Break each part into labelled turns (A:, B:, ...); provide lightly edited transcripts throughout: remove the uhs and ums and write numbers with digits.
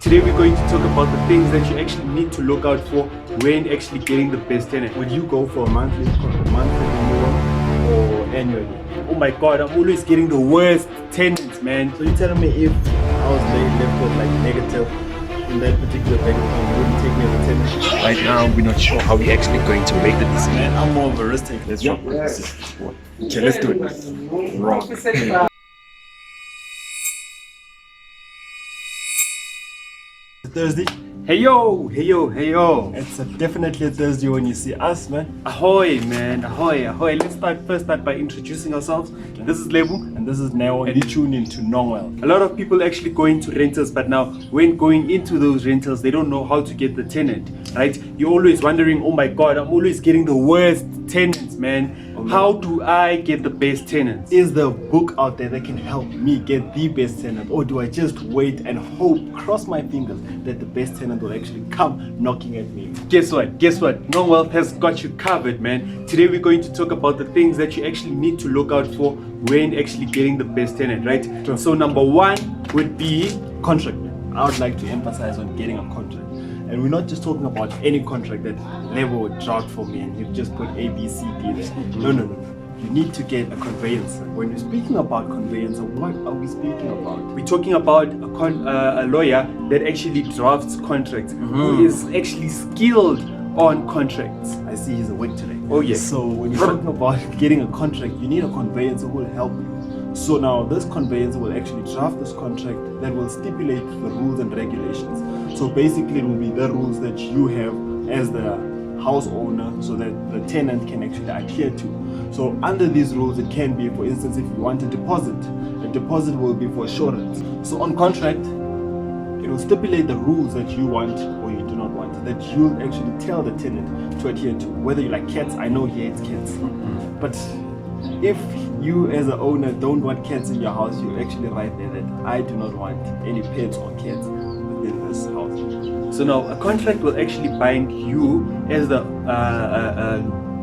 A: Today we're going to talk about the things that you actually need to look out for when actually getting the best tenant.
B: Would you go for a monthly renewal or annually?
A: Oh my god, I'm always getting the worst tenants, man.
B: So you're telling me if I was left with like negative in that particular bank account, you wouldn't take me as a tenant?
C: Right now, we're not sure how we're actually going to make the decision.
B: Man, I'm more of a risk taker.
C: Let's rock with this. Okay, let's do it. Rock.
B: Thursday?
A: Hey yo, hey yo, hey yo.
B: It's definitely a Thursday when you see us, man.
A: Ahoy, man, ahoy, ahoy. Let's start by introducing ourselves. Okay. This is Lebu.
B: And this is Neo, and you tune in to Nongwell.
A: A lot of people actually go into rentals, but now when going into those rentals, they don't know how to get the tenant, right? You're always wondering, oh my god, I'm always getting the worst tenants, man. How do I get the best tenants?
B: Is there a book out there that can help me get the best tenant? Or do I just wait and hope, cross my fingers, that the best tenant will actually come knocking at me?
A: Guess what? No Wealth has got you covered, man. Today we're going to talk about the things that you actually need to look out for when actually getting the best tenant, right?
B: Sure.
A: So number one would be
B: contract. I would like to emphasize on getting a contract. And we're not just talking about any contract that Level would draft for me and you just put A, B, C, D there. No. You need to get a conveyancer. When we're speaking about conveyancer, what are we speaking about?
A: We're talking about a lawyer that actually drafts contracts, who is actually skilled on contracts.
B: I see he's awake today.
A: Oh yes.
B: So when you're talking about getting a contract, you need a conveyancer who will help you. So now this conveyancer will actually draft this contract that will stipulate the rules and regulations. So basically it will be the rules that you have as the house owner so that the tenant can actually adhere to. So under these rules it can be, for instance, if you want a deposit will be for assurance. So on contract, it will stipulate the rules that you want or you do not want, that you'll actually tell the tenant to adhere to. Whether you like cats, I know he hates cats. But if you as an owner don't want cats in your house, you actually write there that I do not want any pets or cats within this house.
A: So now a contract will actually bind you as the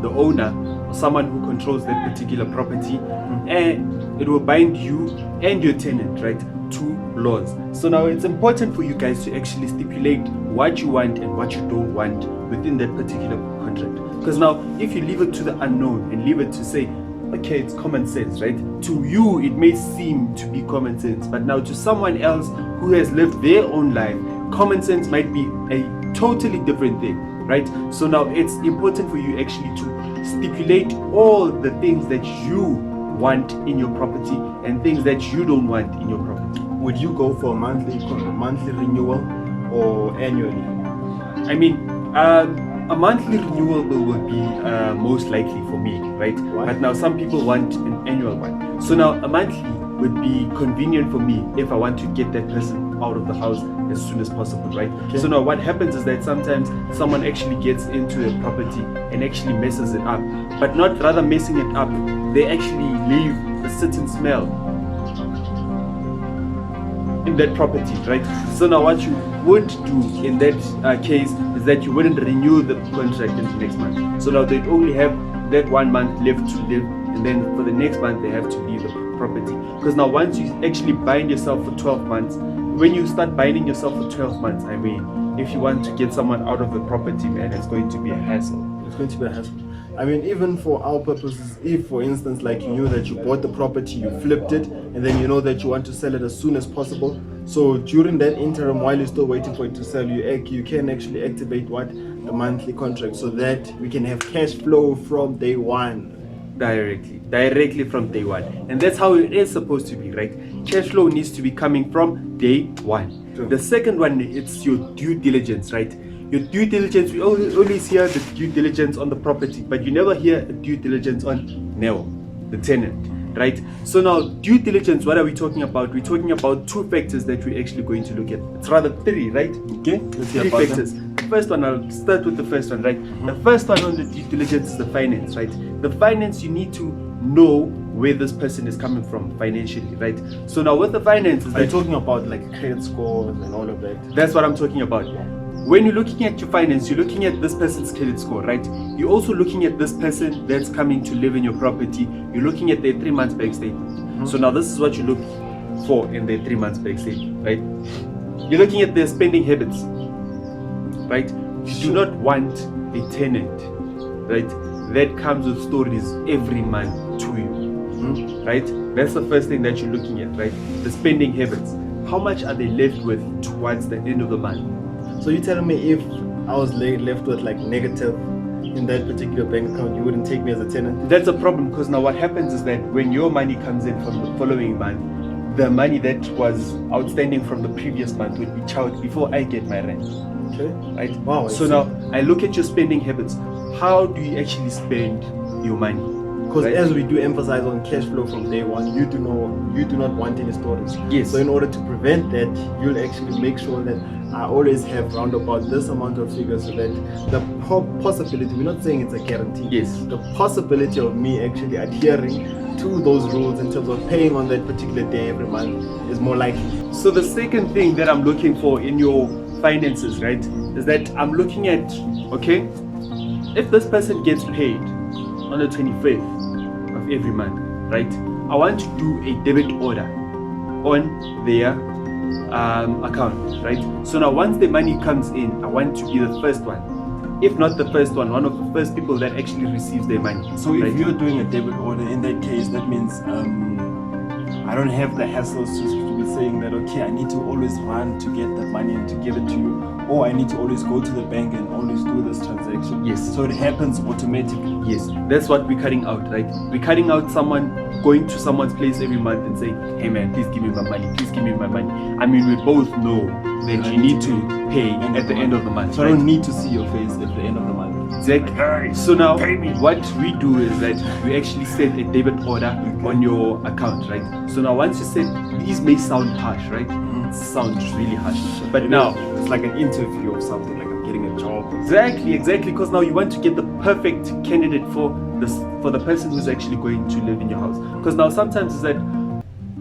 A: owner or someone who controls that particular property, and it will bind you and your tenant, right, to laws. So now it's important for you guys to actually stipulate what you want and what you don't want within that particular contract. Because now if you leave it to the unknown and leave it to say, okay, it's common sense, right? To you, it may seem to be common sense, but now to someone else who has lived their own life, common sense might be a totally different thing, right? So now it's important for you actually to stipulate all the things that you want in your property and things that you don't want in your property.
B: Would you go for a monthly renewal or annually?
A: I mean, a monthly renewal would be most likely for me, right?
B: Why?
A: But now some people want an annual one. So now a monthly would be convenient for me if I want to get that person out of the house as soon as possible, right?
B: Okay.
A: So now what happens is that sometimes someone actually gets into a property and actually messes it up. But not rather messing it up, they actually leave a certain smell in that property, right? So now what you would do in that case is that you wouldn't renew the contract in the next month. So now they'd only have that 1 month left to live, and then for the next month they have to leave the property. Because now once you actually bind yourself for 12 months, when you start binding yourself for 12 months, I mean, if you want to get someone out of the property, man, it's going to be a hassle.
B: It's going to be a hassle. I mean, even for our purposes, if for instance, like you knew that you bought the property, you flipped it, and then you know that you want to sell it as soon as possible. So during that interim, while you're still waiting for it to sell, you can actually activate the monthly contract so that we can have cash flow from day one.
A: Directly from day one. And that's how it is supposed to be, right? Cash flow needs to be coming from day one.
B: True.
A: The second one, it's your due diligence, right? Your due diligence, we always hear the due diligence on the property, but you never hear a due diligence on Neo, the tenant, right? So now, due diligence, what are we talking about? We're talking about two factors that we're actually going to look at. It's rather three, right?
B: Okay, let's hear
A: Three
B: about
A: factors.
B: them.
A: The first one, I'll start with the first one, right? The first one on the due diligence is the finance, right? The finance, you need to know where this person is coming from financially, right? So now with the finances,
B: Are you talking about like credit scores and all of that?
A: that's what I'm talking about. When you're looking at your finance, you're looking at this person's credit score, right? You're also looking at this person that's coming to live in your property. You're looking at their 3 months bank statement. So now this is what you look for in their 3 months bank statement, right? You're looking at their spending habits, right? You do not want a tenant, right, that comes with stories every month to you, right? That's the first thing that you're looking at, right? The spending habits. How much are they left with towards the end of the month?
B: So you're telling me if I was left with like negative in that particular bank account, you wouldn't take me as a tenant?
A: That's a problem, because now what happens is that when your money comes in from the following month, the money that was outstanding from the previous month would be charged before I get my rent.
B: Okay.
A: Right?
B: Wow.
A: So now I look at your spending habits. How do you actually spend your money?
B: Because
A: right?
B: as we do emphasize on cash flow from day one, you do not want any stories.
A: Yes.
B: So in order to prevent that, you'll actually make sure that I always have round about this amount of figures, so that the possibility, we're not saying it's a guarantee.
A: Yes.
B: The possibility of me actually adhering to those rules in terms of paying on that particular day every month is more likely.
A: So the second thing that I'm looking for in your finances, right, is that I'm looking at, okay, if this person gets paid on the 25th of every month, right, I want to do a debit order on their account, right? So now once the money comes in, I want to be the first one, if not the first one of the first people that actually receives their money.
B: So if
A: right?
B: you're doing a debit order, in that case, that means I don't have the hassles to be saying that, okay, I need to always run to get that money and to give it to you, or I need to always go to the bank and always do this transaction.
A: Yes.
B: So it happens automatically.
A: Yes, that's what we're cutting out, right? We're cutting out someone going to someone's place every month and saying, hey man, please give me my money, please give me my money. I mean, we both know that you need to pay at the end of the month.
B: So I
A: right?
B: don't need to see your face at the end of the month.
A: Exactly. So now what we do is that we actually set a debit order on your account, right? So now once you set, these may sound harsh, right? It sounds really harsh. But now
B: it's like an interview or something, like I'm getting a job.
A: Exactly, because now you want to get the perfect candidate for the person who's actually going to live in your house. Because now sometimes it's that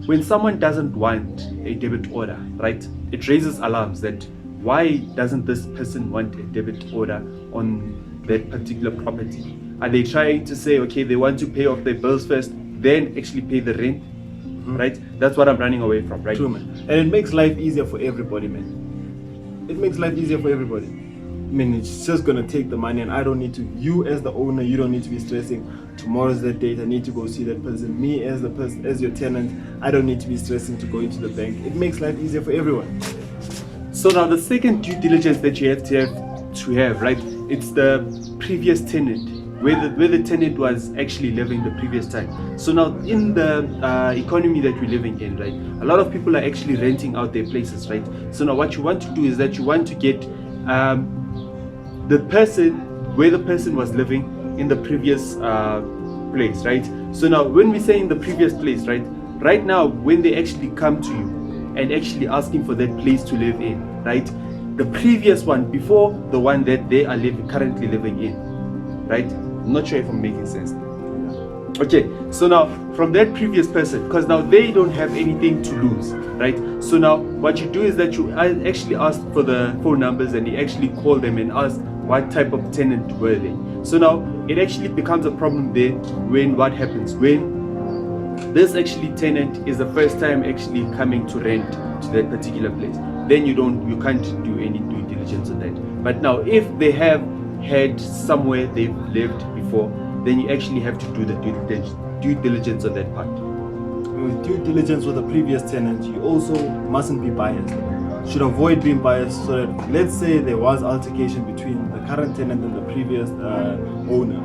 A: when someone doesn't want a debit order, right, it raises alarms that why doesn't this person want a debit order on that particular property? Are they trying to say, okay, they want to pay off their bills first, then actually pay the rent? Right? That's what I'm running away from, right?
B: True, man. And it makes life easier for everybody, man. It makes life easier for everybody. I mean, it's just gonna take the money, and I don't need to. You as the owner, you don't need to be stressing. Tomorrow's the date. I need to go see that person. Me as the person, as your tenant, I don't need to be stressing to go into the bank. It makes life easier for everyone.
A: So now the second due diligence that you have to have, right? It's the previous tenant, where the tenant was actually living the previous time. So now in the economy that we're living in, right, a lot of people are actually renting out their places, right? So now what you want to do is that you want to get the person where the person was living in the previous place, right? So now when we say in the previous place, right now when they actually come to you and actually asking for that place to live in, right, the previous one before the one that they are currently living in, right? I'm not sure if I'm making sense. Okay, so now from that previous person, because now they don't have anything to lose, right? So now what you do is that you actually ask for the phone numbers, and you actually call them and ask what type of tenant were they. So now it actually becomes a problem there when what happens when this actually tenant is the first time actually coming to rent to that particular place. Then you can't do any due diligence on that. But now if they have had somewhere they've lived before, then you actually have to do the due diligence on that part.
B: With due diligence with the previous tenant, you also mustn't be biased. Should avoid being biased, so that let's say there was altercation between the current tenant and the previous owner,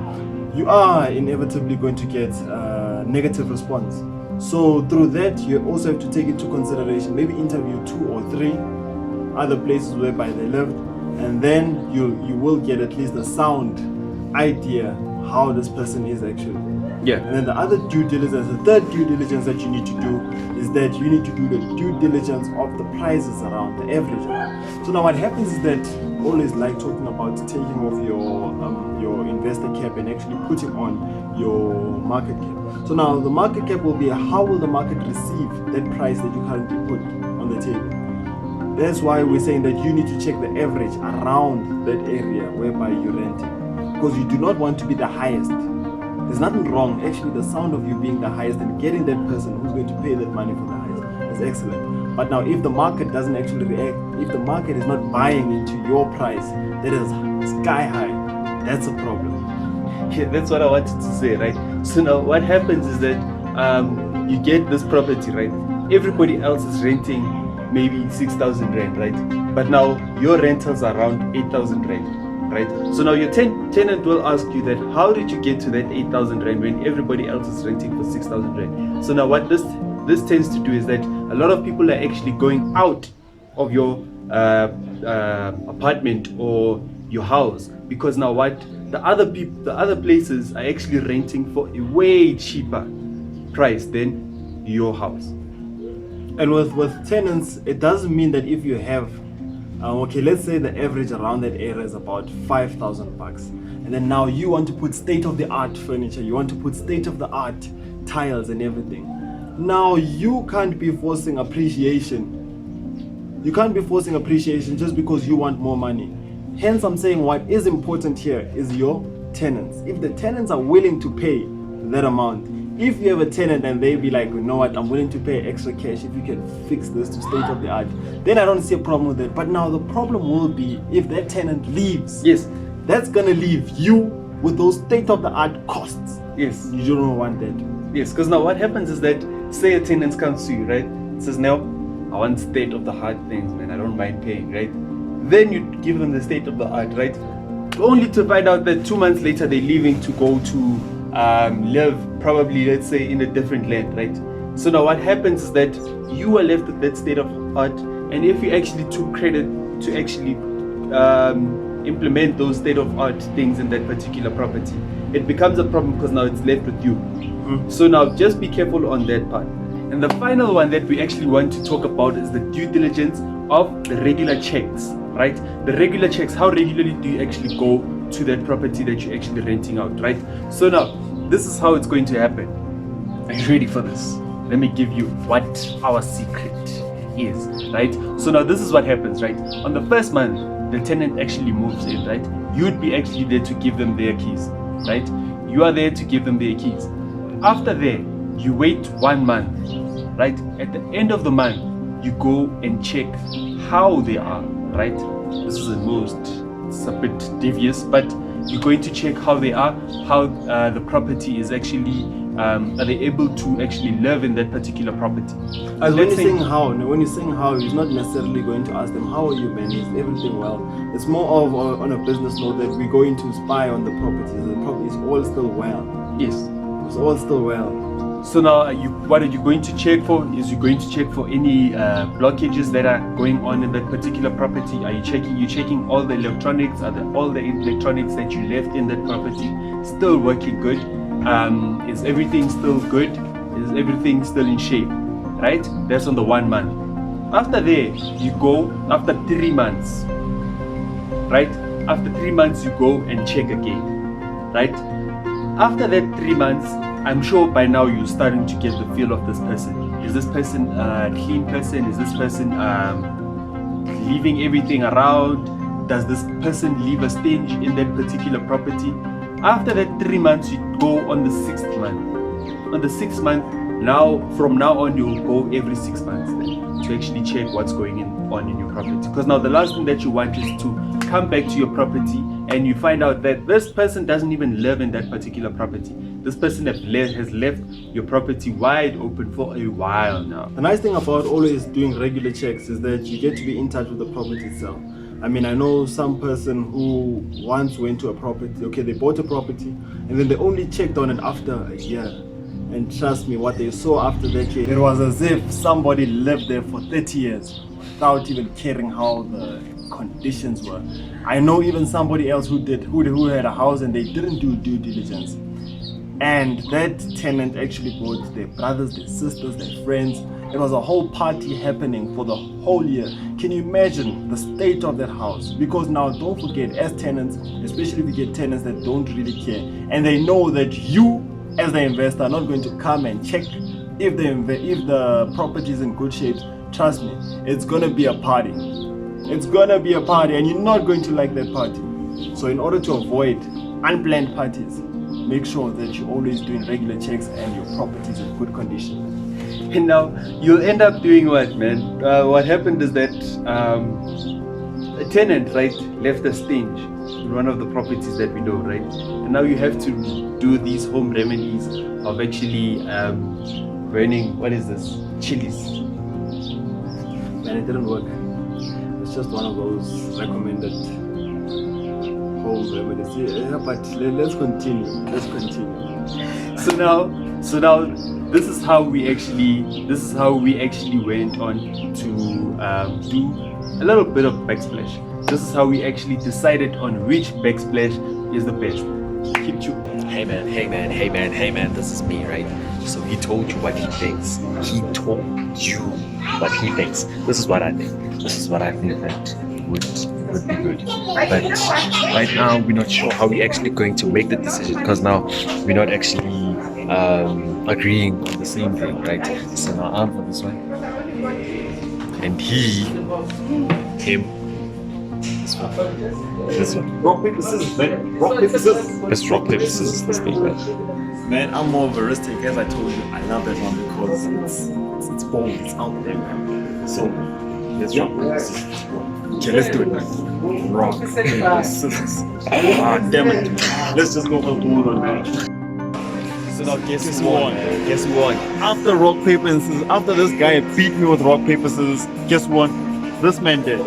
B: you are inevitably going to get a negative response. So through that, you also have to take into consideration, maybe interview 2 or 3 other places whereby they lived, and then you will get at least a sound idea how this person is actually.
A: Yeah.
B: And then the other due diligence, the third due diligence that you need to do is that you need to do the due diligence of the prices around, the average. So now what happens is that I always like talking about taking off your investor cap and actually putting on your market cap. So now the market cap will be how will the market receive that price that you currently put on the table. That's why we're saying that you need to check the average around that area whereby you're renting, because you do not want to be the highest. There's nothing wrong, actually, the sound of you being the highest and getting that person who's going to pay that money for the highest That's excellent. But now, if the market doesn't actually react, if the market is not buying into your price that is sky high, that's a problem.
A: Yeah, that's what I wanted to say, right? So now what happens is that you get this property, right? Everybody else is renting maybe 6,000 rand, right? But now your rentals are around 8,000 rand, right? So now your tenant will ask you that, how did you get to that 8,000 rand when everybody else is renting for 6,000 rand? So now what this tends to do is that a lot of people are actually going out of your apartment or your house, because now what the other places are actually renting for a way cheaper price than your house.
B: And with tenants, it doesn't mean that if you have okay, let's say the average around that area is about 5,000 bucks, and then now you want to put state-of-the-art furniture, you want to put state-of-the-art tiles and everything. Now you can't be forcing appreciation. You can't be forcing appreciation just because you want more money. Hence, I'm saying what is important here is your tenants. If the tenants are willing to pay that amount, if you have a tenant and they be like, you know what, I'm willing to pay extra cash if you can fix this to state of the art, then I don't see a problem with it. But now the problem will be if that tenant leaves.
A: Yes.
B: That's gonna leave you with those state of the art costs.
A: Yes.
B: You don't want that.
A: Yes, because now what happens is that, say a tenant comes to you, right? Says, now I want state of the art things, man. I don't mind paying, right? Then you give them the state of the art, right? Only to find out that 2 months later they're leaving to go to live probably, let's say, in a different land, right? So now what happens is that you are left with that state of art, and if you actually took credit to actually implement those state of art things in that particular property, it becomes a problem because now it's left with you. So now just be careful on that part. And the final one that we actually want to talk about is the due diligence of the regular checks, right? The regular checks, how regularly do you actually go to that property that you're actually renting out, right? So now, this is how it's going to happen. Are you ready for this? Let me give you what our secret is, right? So now this is what happens, right? On the first month, the tenant actually moves in, right? You'd be actually there to give them their keys, right? You are there to give them their keys. After there, you wait 1 month, right? At the end of the month, you go and check how they are, right? This is it's a bit devious, but you're going to check how they are, how the property is actually, are they able to actually live in that particular property?
B: When you're saying how, he's not necessarily going to ask them, how are you, man? Is everything well? It's more of on a business note that we're going to spy on the property. The property is all still well.
A: Yes.
B: It's all still well.
A: So now, what are you going to check for? Is you going to check for any blockages that are going on in that particular property? Are you checking all the electronics? Are all the electronics that you left in that property still working good? Is everything still good? Is everything still in shape? Right? That's on the 1 month. After there, you go after 3 months. Right? After 3 months, you go and check again. Right? After that 3 months, I'm sure by now you're starting to get the feel of this person. Is this person a clean person? Is this person leaving everything around? Does this person leave a stench in that particular property? After that 3 months, you go on the 6th month. On the 6th month, from now on, you'll go every 6 months then, to actually check what's going on in your property. Because now the last thing that you want is to come back to your property and you find out that this person doesn't even live in that particular property. This person has left your property wide open for a while now.
B: The nice thing about always doing regular checks is that you get to be in touch with the property itself. I mean, I know some person who once went to a property, okay, they bought a property and then they only checked on it after a year. And trust me, what they saw after that year, it was as if somebody lived there for 30 years without even caring how the conditions were. I know even somebody else who had a house and they didn't do due diligence. And that tenant actually brought their brothers, their sisters, their friends. It was a whole party happening for the whole year. Can you imagine the state of that house? Because now, don't forget, as tenants, especially if you get tenants that don't really care, and they know that you, as the investor, are not going to come and check if the property is in good shape. Trust me, it's gonna be a party. It's gonna be a party, and you're not going to like that party. So in order to avoid unplanned parties, make sure that you're always doing regular checks and your property is in good condition.
A: And now you'll end up doing what, man? What happened is that a tenant, right, left a stench in one of the properties that we know, right? And now you have to do these home remedies of actually burning, what is this? Chilies.
B: Man, it didn't work. It's just one of those recommended home remedies. Yeah, but let's continue. Let's continue.
A: So now this is how we actually went on to do a little bit of backsplash. This is how we actually decided on which backsplash is the best. Keep chewing.
C: Hey man, this is me, right? So he told you what he thinks. He told you what he thinks. This is what I think. This is what I think that would be good. But right now we're not sure how we're actually going to make the decision because now we're not actually agreeing on the same thing, right? So now I'm for this one. And him, this one.
B: Rock, paper, scissors, man. Rock, paper, scissors.
C: Let's rock, paper, scissors, this thing, man.
B: Man, I'm more of a risk taker. As I told you, I love that one because it's bold, it's out there, man. So, let's rock, paper, scissors.
C: Okay, let's do it, man.
B: Rock, paper, scissors. Ah, damn it. Let's just go for the one, man.
C: So now guess who won? Guess who won?
B: After rock, paper, and scissors, after this guy beat me with rock, paper, scissors, guess what? This man did.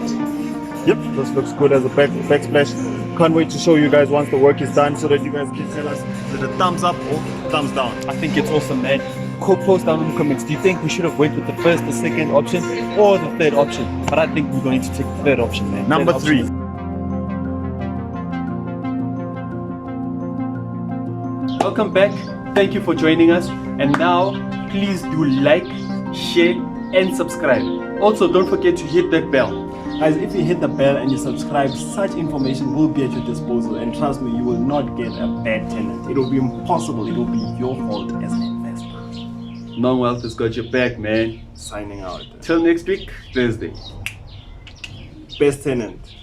B: Yep, this looks good as a backsplash. Can't wait to show you guys once the work is done so that you guys can tell us is it a thumbs up or thumbs down.
A: I think it's awesome, man. Post down in the comments. Do you think we should have went with the first, the second option, or the third option? But I think we're going to take the third option, man.
B: Number
A: Third
B: 3.
A: option. Welcome back. Thank you for joining us. And now, please do like, share, and subscribe. Also, don't forget to hit that bell.
B: Guys, if you hit the bell and you subscribe, such information will be at your disposal, and trust me, you will not get a bad tenant. It will be impossible. It will be your fault as an investor.
A: Non-Wealth has got your back, man.
B: Signing out.
A: Till next week, Thursday.
B: Best tenant.